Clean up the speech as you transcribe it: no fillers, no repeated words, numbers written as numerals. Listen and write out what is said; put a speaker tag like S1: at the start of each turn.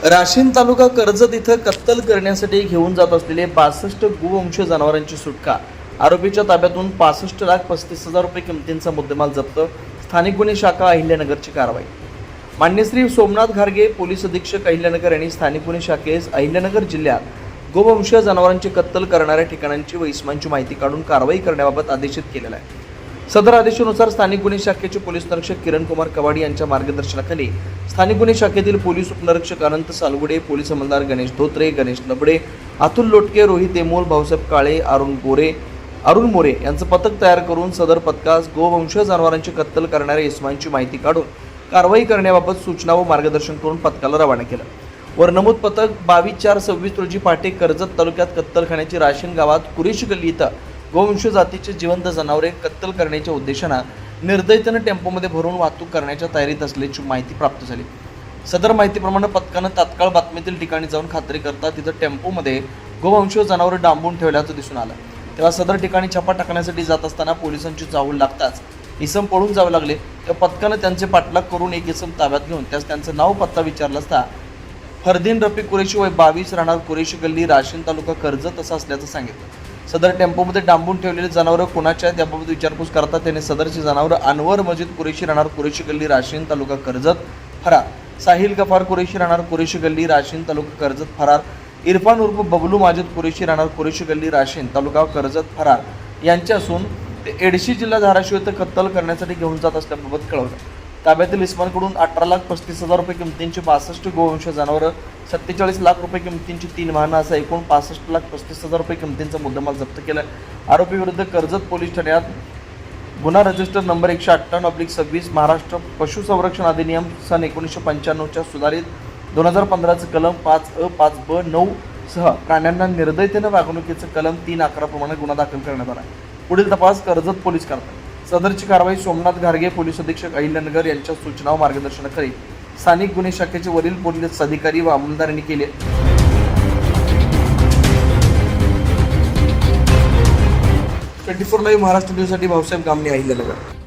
S1: राशीन तालुका कर्जत इथं कत्तल करण्यासाठी घेऊन जात असलेले 62 गोवंश जनावरांची सुटका. आरोपीच्या ताब्यातून 65,35,000 रुपये किमतींचा मुद्देमाल जप्त. स्थानिक गुन्हे शाखा अहिल्यानगरची कारवाई. मान्य श्री सोमनाथ घारगे पोलीस अधीक्षक अहिल्यानगर यांनी स्थानिक गुन्हे शाखेस अहिल्यानगर जिल्ह्यात गोवंश जनावरांची कत्तल करणाऱ्या ठिकाणांची व इस्मांची माहिती काढून कारवाई करण्याबाबत आदेशित केलेला आहे. सदर आदेशानुसार स्थानिक गुन्हे शाखेचे पोलीस निरीक्षक किरण कुमार कवाडी यांच्या मार्गदर्शनाखाली स्थानिक गुन्हे शाखेतील पोलीस उपनिरीक्षक अनंत सालगुडे, पोलीस अंमलदार गणेश धोत्रे, गणेश लबडे, अतुल लोटके, रोहित एमोल, भाऊसाहेब काळे, अरुण मोरे यांचं पथक तयार करून सदर पथकास गोवंश जनावरांची कत्तल करणाऱ्या इस्मांची माहिती काढून कारवाई करण्याबाबत सूचना व मार्गदर्शन करून पथकाला रवाना केलं. वर नमूद पथक 22/4/26 रोजी पहाटे कर्जत तालुक्यात कत्तलखान्याची राशीन गावात कुरेशी गल्ली इथं गोवंश जातीचे जिवंत जनावरे कत्तल करण्याच्या उद्देशानं निर्दयतेने टेम्पोमध्ये भरून वाहतूक करण्याच्या तयारीत असल्याची माहिती प्राप्त झाली. सदर माहितीप्रमाणे पथकानं तात्काळ बातमीतील ठिकाणी जाऊन खात्री करता तिथं टेम्पोमध्ये गोवंश जनावरे डांबून ठेवल्याचं दिसून आलं. तेव्हा सदर ठिकाणी छापा टाकण्यासाठी जात असताना पोलिसांची चाहूल लागताच इसम पळून जावे लागले. तेव्हा पथकानं त्यांचे पाठलाग करून एक इसम ताब्यात घेऊन त्यास त्यांचं नाव पत्ता विचारला असता फरदीन रफिक कुरेशी वय 22 राहणार कुरेशी गल्ली राशीन तालुका कर्जत असं असल्याचं सांगितलं. सदर टेम्पोमध्ये डांबून ठेवलेले जनावरं कोणाचे आहेत याबाबत विचारपूस करता त्याने सदरची जनावरं अनवर मजीद कुरेशी राहणार कुरेशी गल्ली राशीन तालुका कर्जत फरार, साहिल गफार कुरेशी राहणार कुरेशी गल्ली राशीन तालुका कर्जत फरार, इरफान उर्फ बबलू माजिद कुरेशी राहणार कुरेशी गल्ली राशीन तालुका कर्जत फरार यांचे असून ते एडशी जिल्हा धाराशिव येथे कत्तल करण्यासाठी घेऊन जात असल्याबाबत कळवलं. ताब्यातील इस्मांकडून 18,35,000 रुपये किमतींची 62 गोवंश जनावरं, 47 लाख रुपये किमतींची 3 वाहनं असा एकूण 65,35,000 रुपये किमतींचा मुद्देमाल जप्त केला. आरोपी विरुद्ध कर्जत पोलीस ठाण्यात गुन्हा रजिस्टर नंबर 158/26 महाराष्ट्र पशुसंरक्षण अधिनियम सन 1995 च्या सुधारित 2015 कलम 5(अ)(5)(ब) 9 सह प्राण्यांना निर्दयतेने वागणुकीचं कलम 3(11) प्रमाणे गुन्हा दाखल करण्यात आला. पुढील तपास कर्जत पोलीस करतात. सदरची कारवाई सोमनाथ घारगे पोलीस अधीक्षक अहिल्यानगर यांच्या सूचना व मार्गदर्शनाखाली स्थानिक गुन्हे शाखेचे वरील पोलीस अधिकारी व अंमलदारांनी केले. 24 लाईव्ह महाराष्ट्र न्यूजसाठी भाऊसाहेब गामणे, अहिल्यानगर.